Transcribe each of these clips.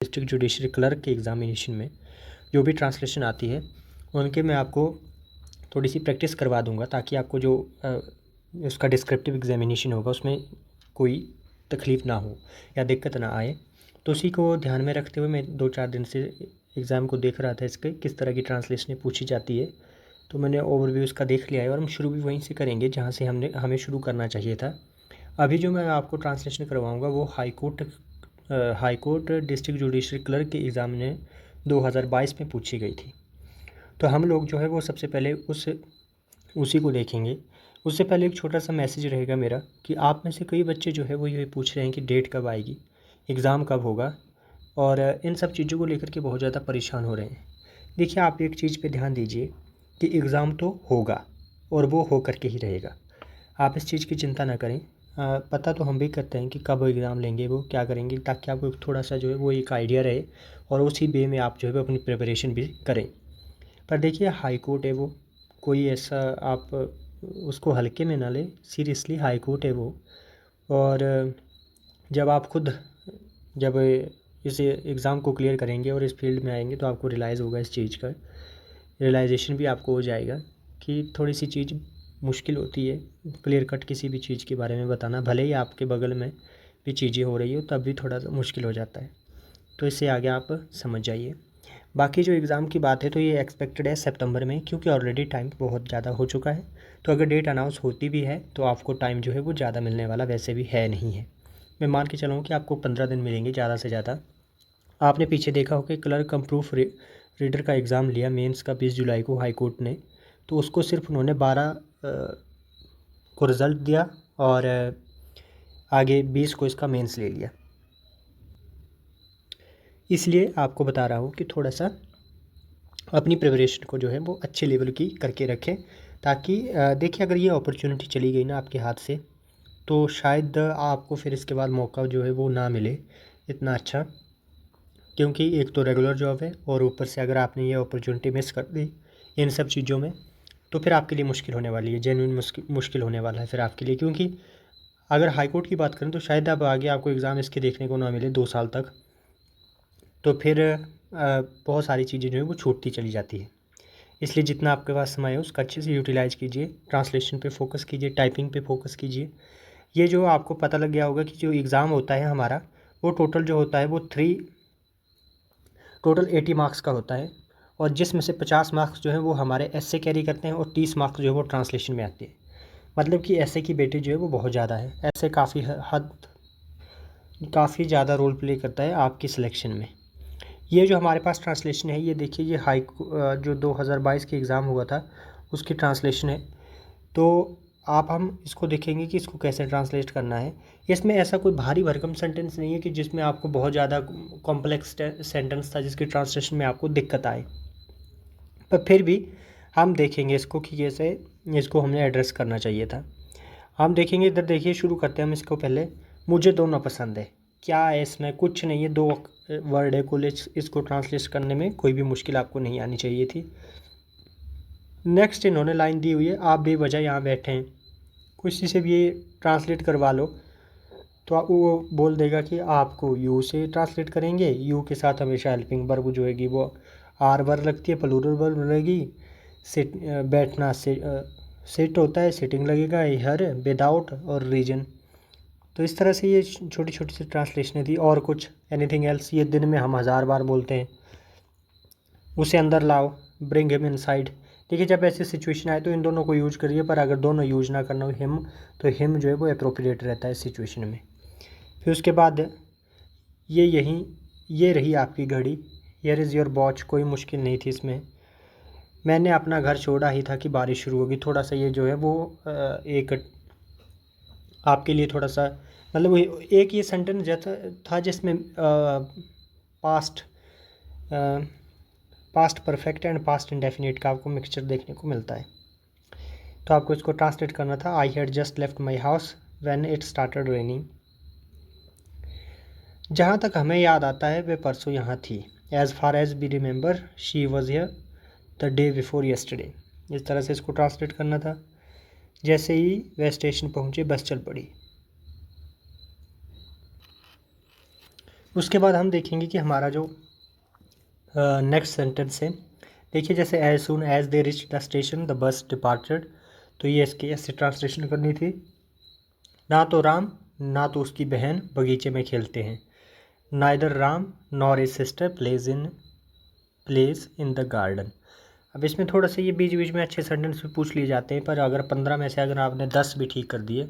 District judiciary clerk के examination में जो भी ट्रांसलेशन आती है उनके मैं आपको थोड़ी सी प्रैक्टिस करवा दूंगा, ताकि आपको जो उसका डिस्क्रिप्टिव एग्ज़ामिनेशन होगा उसमें कोई तकलीफ़ ना हो या दिक्कत ना आए। तो उसी को ध्यान में रखते हुए मैं 2-4 दिन से एग्ज़ाम को देख रहा था, इसके किस तरह की ट्रांसलेशन पूछी जाती है। तो मैंने ओवरव्यू इसका देख लिया है और हम शुरू भी वहीं से करेंगे जहाँ से हमें शुरू करना चाहिए था। अभी जो मैं आपको ट्रांसलेशन करवाऊँगा वो high court district judiciary clerk के एग्ज़ाम ने 2022 में पूछी गई थी। तो हम लोग जो है वो सबसे पहले उसी को देखेंगे। उससे पहले एक छोटा सा मैसेज रहेगा मेरा कि आप में से कई बच्चे जो है वो ये पूछ रहे हैं कि डेट कब आएगी, एग्ज़ाम कब होगा, और इन सब चीज़ों को लेकर के बहुत ज़्यादा परेशान हो रहे हैं। देखिए, आप एक चीज़ पे ध्यान दीजिए कि एग्ज़ाम तो होगा और वो हो कर के ही रहेगा। आप इस चीज़ की चिंता ना करें। पता तो हम भी करते हैं कि कब एग्ज़ाम लेंगे, वो क्या करेंगे, ताकि आपको थोड़ा सा जो है वो एक आइडिया रहे और उसी वे में आप जो है अपनी प्रिपरेशन भी करें। पर देखिए, हाई कोर्ट है वो, कोई ऐसा आप उसको हल्के में ना लें, सीरियसली हाई कोर्ट है वो। और जब आप खुद जब इस एग्ज़ाम को क्लियर करेंगे और इस फील्ड में आएंगे तो आपको रियलाइज़ होगा, इस चीज़ का रियलाइजेशन भी आपको हो जाएगा कि थोड़ी सी चीज़ मुश्किल होती है क्लियर कट किसी भी चीज़ के बारे में बताना। भले ही आपके बगल में भी चीज़ें हो रही हो तब भी थोड़ा सा मुश्किल हो जाता है। तो इससे आगे आप समझ जाइए। बाकी जो एग्ज़ाम की बात है तो ये एक्सपेक्टेड है सितंबर में, क्योंकि ऑलरेडी टाइम बहुत ज़्यादा हो चुका है। तो अगर डेट अनाउंस होती भी है तो आपको टाइम जो है वो ज़्यादा मिलने वाला वैसे भी है नहीं है। मैं मान के चलूँ कि आपको 15 दिन मिलेंगे ज़्यादा से ज़्यादा। आपने पीछे देखा हो कि क्लर्क कम प्रूफ रीडर का एग्ज़ाम लिया मेंस का 20 जुलाई को हाई कोर्ट ने, तो उसको सिर्फ उन्होंने 12 को रिज़ल्ट दिया और आगे 20 को इसका मेंस ले लिया। इसलिए आपको बता रहा हूँ कि थोड़ा सा अपनी प्रिपरेशन को जो है वो अच्छे लेवल की करके रखें, ताकि देखिए, अगर ये अपॉर्चुनिटी चली गई ना आपके हाथ से तो शायद आपको फिर इसके बाद मौका जो है वो ना मिले इतना अच्छा, क्योंकि एक तो रेगुलर जॉब है और ऊपर से अगर आपने ये अपॉर्चुनिटी मिस कर दी इन सब चीज़ों में तो फिर आपके लिए मुश्किल होने वाली है, जेन्युइन मुश्किल होने वाला है फिर आपके लिए। क्योंकि अगर हाई कोर्ट की बात करें तो शायद अब आगे आपको एग्ज़ाम इसके देखने को ना मिले 2 साल तक, तो फिर बहुत सारी चीज़ें जो है वो छूटती चली जाती है। इसलिए जितना आपके पास समय है उसका अच्छे से यूटिलाइज़ कीजिए, ट्रांसलेशन पे फोकस कीजिए, टाइपिंग पे फोकस कीजिए। ये जो आपको पता लग गया होगा कि जो एग्ज़ाम होता है हमारा वो टोटल जो होता है वो टोटल 80 मार्क्स का होता है, और जिसमें से 50 मार्क्स जो है वो हमारे ऐसे कैरी करते हैं और 30 मार्क्स जो है वो ट्रांसलेशन में आते हैं। मतलब कि ऐसे की बेटी जो है वो बहुत ज़्यादा है, ऐसे काफ़ी ज़्यादा रोल प्ले करता है आपकी सिलेक्शन में। ये जो हमारे पास ट्रांसलेशन है, ये देखिए, ये जो 2022 के एग्ज़ाम हुआ था उसकी ट्रांसलेशन है। तो हम इसको देखेंगे कि इसको कैसे ट्रांसलेट करना है। इसमें ऐसा कोई भारी भरकम सेंटेंस नहीं है कि जिसमें आपको बहुत ज़्यादा कॉम्प्लेक्स सेंटेंस था जिसकी ट्रांसलेशन में आपको दिक्कत आए, पर फिर भी हम देखेंगे इसको कि कैसे इसको हमने एड्रेस करना चाहिए था। हम देखेंगे, इधर देखिए, शुरू करते हैं हम इसको। पहले मुझे दोनों पसंद है, क्या है इसमें, कुछ नहीं है, 2 वर्ड है कुल, इसको ट्रांसलेट करने में कोई भी मुश्किल आपको नहीं आनी चाहिए थी। नेक्स्ट इन्होंने लाइन दी हुई है, आप बेवजह यहाँ बैठे हैं, किसी से भी ये ट्रांसलेट करवा लो तो वो बोल देगा कि आपको यू से ट्रांसलेट करेंगे। यू के साथ हमेशा हेल्पिंग वर्ब जो है वो आर वर्ब लगती है, प्लूरल वर्ब लगेगी। सिट बैठना से सिट होता है, सिटिंग लगेगा, हर, विदाउट और रीजन। तो इस तरह से ये छोटी छोटी सी ट्रांसलेशन थी। और कुछ एनीथिंग एल्स, ये दिन में हम 1000 बार बोलते हैं, उसे अंदर लाओ, ब्रिंग हिम इनसाइड। देखिए, जब ऐसी सिचुएशन आए तो इन दोनों को यूज करिए, पर अगर दोनों यूज ना करना हो हिम, तो हिम जो है वो अप्रोप्रिएट रहता है इस सिचुएशन में। फिर उसके बाद ये रही आपकी घड़ी, हियर इज़ योर वॉच। कोई मुश्किल नहीं थी इसमें। मैंने अपना घर छोड़ा ही था कि बारिश शुरू होगी। थोड़ा सा ये जो है वो एक आपके लिए थोड़ा सा, मतलब एक ये सेंटेंस जैसा था जिसमें past perfect and past indefinite का आपको मिक्सचर देखने को मिलता है। तो आपको इसको ट्रांसलेट करना था, I had just left my house when it started raining. जहाँ तक हमें याद आता है वे परसों यहाँ थी। As far as we remember she was here the day before yesterday. इस तरह से इसको ट्रांसलेट करना था। जैसे ही वह स्टेशन पहुँचे बस चल पड़ी। उसके बाद हम देखेंगे कि हमारा जो नेक्स्ट सेंटेंस है, देखिए जैसे as soon as they reach the station the bus departed, तो ये इसकी ऐसे ट्रांसलेशन करनी थी। ना तो राम ना तो उसकी बहन बगीचे में खेलते हैं, neither Ram nor his sister plays in the garden. अब इसमें थोड़ा सा ये बीच बीच में अच्छे सेंटेंस भी पूछ लिए जाते हैं, पर अगर 15 में से अगर आपने 10 भी ठीक कर दिए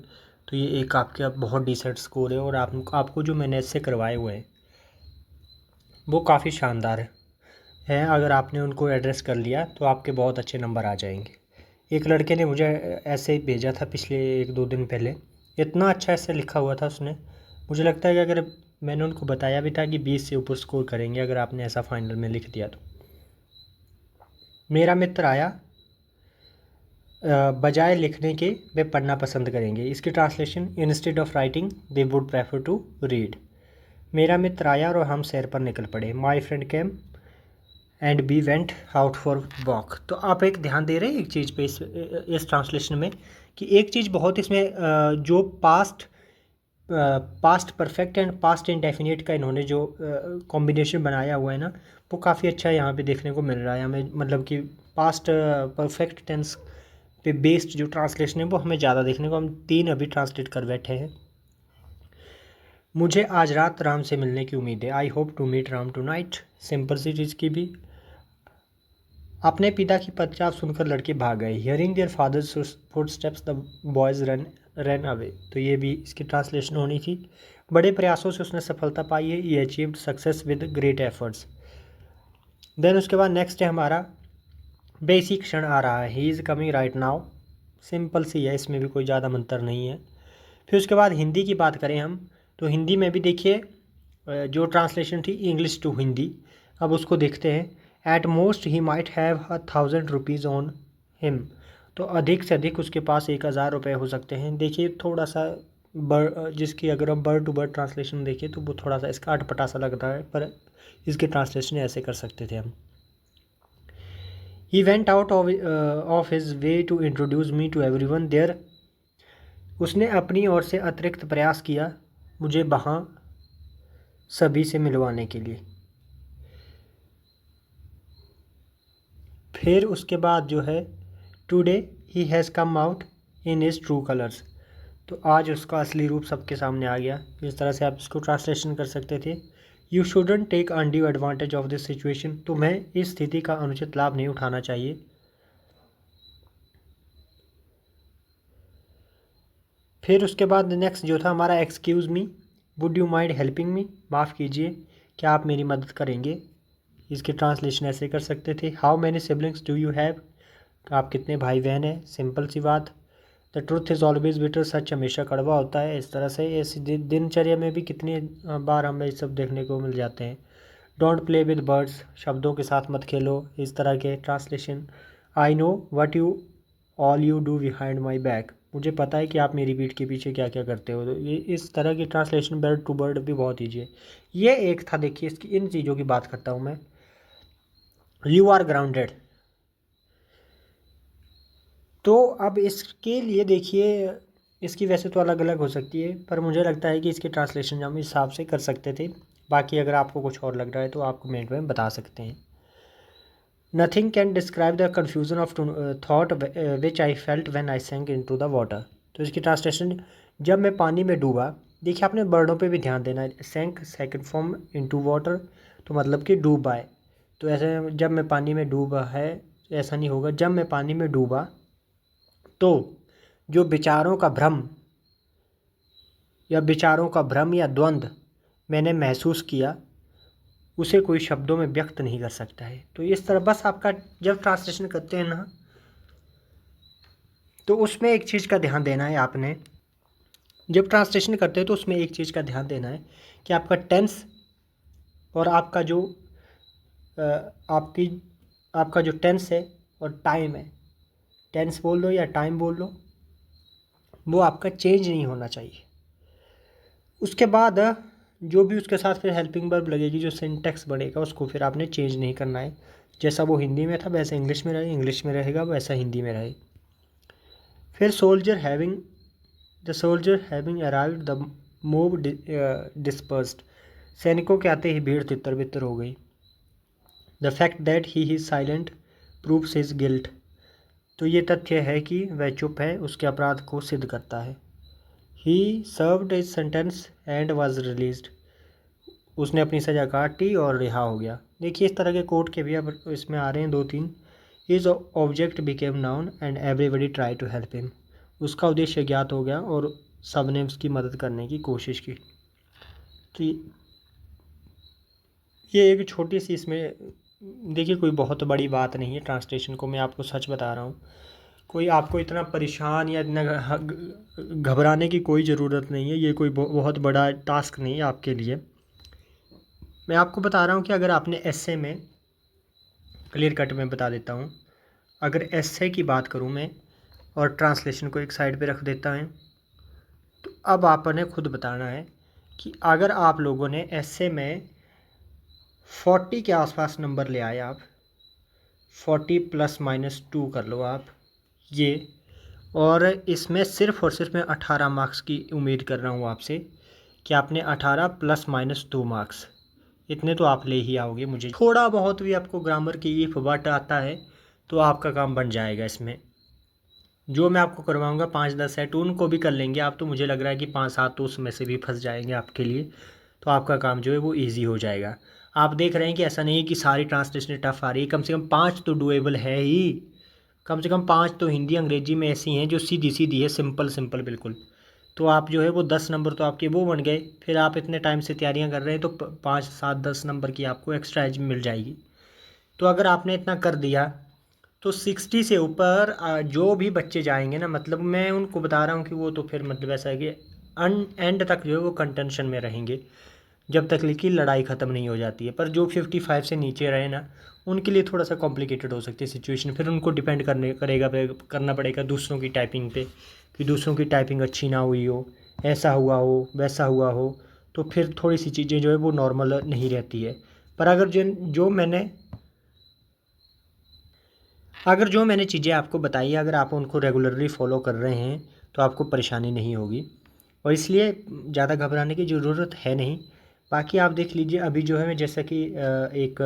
तो ये एक आपके बहुत डिसेंट स्कोर है, और आपको जो मैंने इससे करवाए हुए हैं वो काफ़ी शानदार है। अगर आपने उनको एड्रेस कर लिया तो आपके बहुत अच्छे नंबर आ जाएंगे। एक लड़के ने मुझे ऐसे भेजा था पिछले 1-2 दिन पहले, इतना अच्छा ऐसे लिखा हुआ था उसने, मुझे लगता है कि अगर मैंने उनको बताया भी था कि 20 से ऊपर स्कोर करेंगे अगर आपने ऐसा फाइनल में लिख दिया तो। मेरा मित्र आया, बजाय लिखने के वे पढ़ना पसंद करेंगे। इसकी translation, instead of writing they would prefer to read. मेरा मित्र आया और हम सैर पर निकल पड़े। My friend came and we went out for walk. तो आप एक ध्यान दे रहे हैं एक चीज़ पे इस ट्रांसलेशन में, कि एक चीज़ बहुत इसमें जो past perfect and past indefinite का इन्होंने जो कॉम्बिनेशन बनाया हुआ है ना, वो काफ़ी अच्छा यहाँ पे देखने को मिल रहा है हमें। मतलब कि पास्ट परफेक्ट टेंस पे बेस्ड जो ट्रांसलेशन है वो हमें ज़्यादा देखने को, हम 3 अभी ट्रांसलेट कर बैठे हैं। मुझे आज रात राम से मिलने की उम्मीद है। I hope to meet Ram tonight. Simple सी चीज़ की भी। अपने पिता की पदचाप सुनकर लड़के भाग गए। Hearing their father's footsteps the boys run away. तो ये भी इसकी ट्रांसलेशन होनी थी। बड़े प्रयासों से उसने सफलता पाई है। ये achieved success with great efforts. Then उसके बाद नेक्स्ट है हमारा, बेसी क्षण आ रहा है। He is coming right now. Simple सी है, इसमें भी कोई ज़्यादा मंतर नहीं है। फिर उसके बाद हिंदी की बात करें हम, तो हिंदी में भी देखिए जो ट्रांसलेशन थी इंग्लिश टू हिंदी, अब उसको देखते हैं। At most he might have 1,000 rupees on him. तो अधिक से अधिक उसके पास 1,000 रुपये हो सकते हैं। देखिए थोड़ा सा जिसकी अगर हम बर्ड टू बर्ड ट्रांसलेशन देखें तो वो थोड़ा सा इसका अटपटा सा लग रहा है, पर इसके ट्रांसलेशन ऐसे कर सकते थे हम। He went out of his way to introduce me to everyone there. उसने अपनी ओर से अतिरिक्त प्रयास किया मुझे वहाँ सभी से मिलवाने के लिए। फिर उसके बाद जो है, today he has come out in his true colours. तो आज उसका असली रूप सबके सामने आ गया। इस तरह से आप इसको ट्रांसलेशन कर सकते थे। You shouldn't take undue advantage of this situation. तुम्हें इस स्थिति का अनुचित लाभ नहीं उठाना चाहिए। फिर उसके बाद नेक्स्ट जो था हमारा, excuse me would you mind helping me. माफ़ कीजिए, क्या आप मेरी मदद करेंगे। इसकी ट्रांसलेशन ऐसे कर सकते थे। How many siblings do you have. आप कितने भाई बहन हैं। सिंपल सी बात। The truth is always bitter. सच हमेशा कड़वा होता है। इस तरह से ऐसी दिनचर्या में भी कितनी बार हमें ये सब देखने को मिल जाते हैं। Don't play with birds. शब्दों के साथ मत खेलो। इस तरह के translation. I know what you all you do behind my back. मुझे पता है कि आप मेरी पीठ के पीछे क्या क्या करते हो। तो ये इस तरह की ट्रांसलेशन बर्ड टू बर्ड भी बहुत ईजी है। ये एक था, देखिए इसकी इन चीज़ों की बात करता हूँ मैं। You are grounded. तो अब इसके लिए देखिए, इसकी वैसे तो अलग अलग हो सकती है, पर मुझे लगता है कि इसकी ट्रांसलेशन हम इस हिसाब से कर सकते थे। बाकी अगर आपको कुछ और लग रहा है तो आप कमेंट में बता सकते हैं। Nothing can describe the confusion of thought which I felt when I sank into the water. तो इसकी ट्रांसलेशन, जब मैं पानी में डूबा। देखिए आपने वर्डों पे भी ध्यान देना है। सैंक सेकंड फॉर्म इनटू वाटर, तो मतलब कि डूबा है। तो ऐसे जब मैं पानी में डूबा है, ऐसा नहीं होगा। जब मैं पानी में डूबा तो जो विचारों का भ्रम या द्वंद्व मैंने महसूस किया, उसे कोई शब्दों में व्यक्त नहीं कर सकता है। तो इस तरह बस आपका जब ट्रांसलेशन करते हैं ना, तो उसमें एक चीज़ का ध्यान देना है आपने। जब ट्रांसलेशन करते हैं तो उसमें एक चीज़ का ध्यान देना है कि आपका टेंस और आपका जो आपका जो टेंस है और टाइम है, टेंस बोल लो या टाइम बोल लो, वो आपका चेंज नहीं होना चाहिए। उसके बाद जो भी उसके साथ फिर हेल्पिंग वर्ब लगेगी, जो सिंटेक्स बनेगा, उसको फिर आपने चेंज नहीं करना है। जैसा वो हिंदी में था वैसा इंग्लिश में रहे, इंग्लिश में रहेगा वैसा हिंदी में रहे। फिर the soldier having arrived the mob dispersed. सैनिकों के आते ही भीड़ तितर बितर हो गई। The fact that he is silent proves his guilt. तो ये तथ्य है कि वह चुप है उसके अपराध को सिद्ध करता है। ही served his sentence and was released. उसने अपनी सज़ा काटी और रिहा हो गया। देखिए इस तरह के कोर्ट के भी अब इसमें आ रहे हैं 2-3। His object became known and everybody try to help him. उसका उद्देश्य ज्ञात हो गया और सब ने उसकी मदद करने की कोशिश की। तो ये एक छोटी सी इसमें देखिए कोई बहुत बड़ी बात नहीं है। ट्रांसलेशन को मैं आपको सच बता रहा हूँ, कोई आपको इतना परेशान या इतना घबराने की कोई ज़रूरत नहीं है। ये कोई बहुत बड़ा टास्क नहीं है आपके लिए। मैं आपको बता रहा हूँ कि अगर आपने एस्से में क्लियर कट में बता देता हूँ, अगर एस्से की बात करूँ मैं और ट्रांसलेशन को एक साइड पे रख देता है, तो अब आपने खुद बताना है कि अगर आप लोगों ने एस्से में 40 के आसपास नंबर ले आए, आप 40 ± 2 कर लो आप ये, और इसमें सिर्फ़ और सिर्फ मैं 18 मार्क्स की उम्मीद कर रहा हूँ आपसे कि आपने 18 ± 2 मार्क्स इतने तो आप ले ही आओगे। मुझे थोड़ा बहुत भी आपको ग्रामर की इफ बट आता है तो आपका काम बन जाएगा। इसमें जो मैं आपको करवाऊँगा 5-10 सेट उनको भी कर लेंगे आप, तो मुझे लग रहा है कि 5-7 तो उसमें से भी फंस जाएंगे आपके लिए, तो आपका काम जो है वो ईजी हो जाएगा। आप देख रहे हैं कि ऐसा नहीं है कि सारी ट्रांसलेशन टफ आ रही है, कम से कम 5 तो डुएबल है ही। कम से कम 5 तो हिंदी अंग्रेजी में ऐसी हैं जो सीधी सीधी है, सिंपल सिंपल बिल्कुल। तो आप जो है वो 10 नंबर तो आपके वो बन गए। फिर आप इतने टाइम से तैयारियां कर रहे हैं तो 5-7-10 नंबर की आपको एक्स्ट्रा एज मिल जाएगी। तो अगर आपने इतना कर दिया तो 60 से ऊपर जो भी बच्चे जाएंगे ना, मतलब मैं उनको बता रहा हूँ कि वो तो फिर मतलब ऐसा है कि एंड तक जो है वो कंटेंशन में रहेंगे जब तक की लड़ाई ख़त्म नहीं हो जाती है। पर जो 55 से नीचे रहे ना, उनके लिए थोड़ा सा कॉम्प्लिकेटेड हो सकती है सिचुएशन। फिर उनको डिपेंड करना पड़ेगा दूसरों की टाइपिंग पे, कि दूसरों की टाइपिंग अच्छी ना हुई हो, ऐसा हुआ हो वैसा हुआ हो, तो फिर थोड़ी सी चीज़ें जो है वो नॉर्मल नहीं रहती है। पर अगर जो मैंने चीज़ें आपको बताई, अगर आप उनको रेगुलरली फॉलो कर रहे हैं तो आपको परेशानी नहीं होगी, और इसलिए ज़्यादा घबराने की ज़रूरत है नहीं। बाकी आप देख लीजिए अभी जो है जैसा कि एक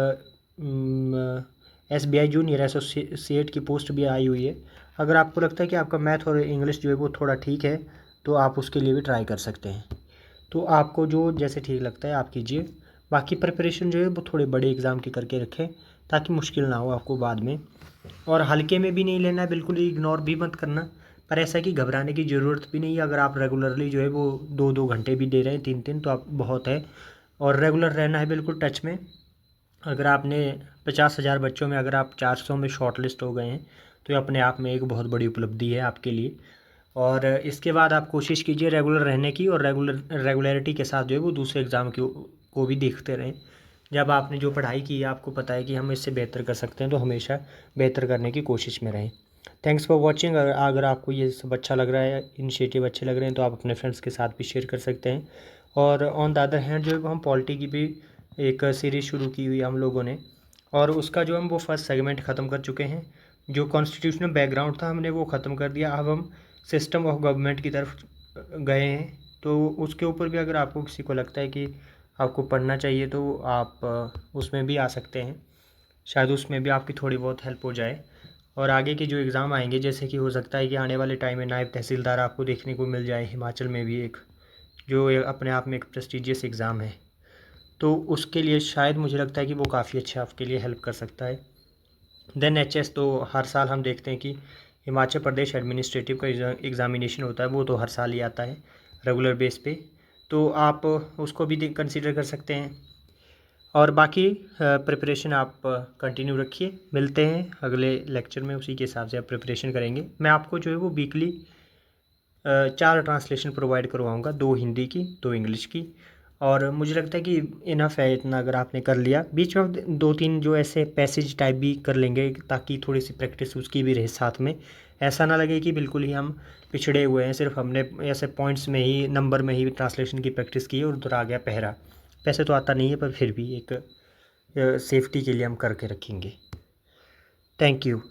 SBI जूनियर एसोसिएट की पोस्ट भी आई हुई है। अगर आपको लगता है कि आपका मैथ और इंग्लिश जो है वो थोड़ा ठीक है तो आप उसके लिए भी ट्राई कर सकते हैं। तो आपको जो जैसे ठीक लगता है आप कीजिए। बाकी प्रिपरेशन जो है वो थोड़े बड़े एग्ज़ाम की करके रखें ताकि मुश्किल ना हो आपको बाद में। और हल्के में भी नहीं लेना है, बिल्कुल इग्नोर भी मत करना। पर ऐसा कि घबराने की ज़रूरत भी नहीं है। अगर आप रेगुलरली जो है वो 2-2 घंटे भी दे रहे हैं 3-3 तो आप बहुत है। और रेगुलर रहना है बिल्कुल टच में। अगर आपने 50,000 बच्चों में अगर आप 400 में शॉर्ट लिस्ट हो गए हैं तो ये अपने आप में एक बहुत बड़ी उपलब्धि है आपके लिए। और इसके बाद आप कोशिश कीजिए रेगुलर रहने की, और रेगुलरिटी के साथ जो है वो दूसरे एग्ज़ाम को भी देखते रहें। जब आपने जो पढ़ाई की है आपको पता है कि हम इससे बेहतर कर सकते हैं तो हमेशा बेहतर करने की कोशिश में रहें। Thanks for watching. अगर आपको ये सब अच्छा लग रहा है, इनिशिएटिव अच्छे लग रहे हैं, तो आप अपने फ्रेंड्स के साथ भी शेयर कर सकते हैं। और ऑन द अदर हैंड जो है वो हम पॉलिटी की भी एक सीरीज़ शुरू की हुई हम लोगों ने, और उसका जो हम वो फर्स्ट सेगमेंट ख़त्म कर चुके हैं। जो कॉन्स्टिट्यूशनल बैकग्राउंड था हमने वो ख़त्म कर दिया। अब हम सिस्टम ऑफ गवर्नमेंट की तरफ गए हैं। तो उसके ऊपर भी अगर आपको किसी को लगता है कि आपको पढ़ना चाहिए तो आप उसमें भी आ सकते हैं, शायद उसमें भी आपकी थोड़ी बहुत हेल्प हो जाए। और आगे के जो एग्ज़ाम आएंगे, जैसे कि हो सकता है कि आने वाले टाइम में नायब तहसीलदार आपको देखने को मिल जाए हिमाचल में भी एक, जो अपने आप में एक प्रेस्टिजियस एग्ज़ाम है, तो उसके लिए शायद मुझे लगता है कि वो काफ़ी अच्छा आपके लिए हेल्प कर सकता है। देन HS तो हर साल हम देखते हैं कि हिमाचल प्रदेश एडमिनिस्ट्रेटिव का एग्ज़ामिनेशन होता है, वो तो हर साल ही आता है रेगुलर बेस पे, तो आप उसको भी कंसीडर कर सकते हैं। और बाकी प्रिपरेशन आप कंटिन्यू रखिए। मिलते हैं अगले लेक्चर में, उसी के हिसाब से आप प्रिपरेशन करेंगे। मैं आपको जो है वो वीकली 4 ट्रांसलेशन प्रोवाइड करवाऊँगा, 2 हिंदी की 2 इंग्लिश की। और मुझे लगता है कि इनफ है इतना अगर आपने कर लिया। बीच में 2-3 जो ऐसे पैसेज टाइप भी कर लेंगे ताकि थोड़ी सी प्रैक्टिस उसकी भी रहे साथ में। ऐसा ना लगे कि बिल्कुल ही हम पिछड़े हुए हैं, सिर्फ हमने ऐसे पॉइंट्स में ही नंबर में ही ट्रांसलेशन की प्रैक्टिस की और उधर आ गया पहरा। पैसे तो आता नहीं है पर फिर भी एक सेफ्टी के लिए हम करके रखेंगे। Thank you.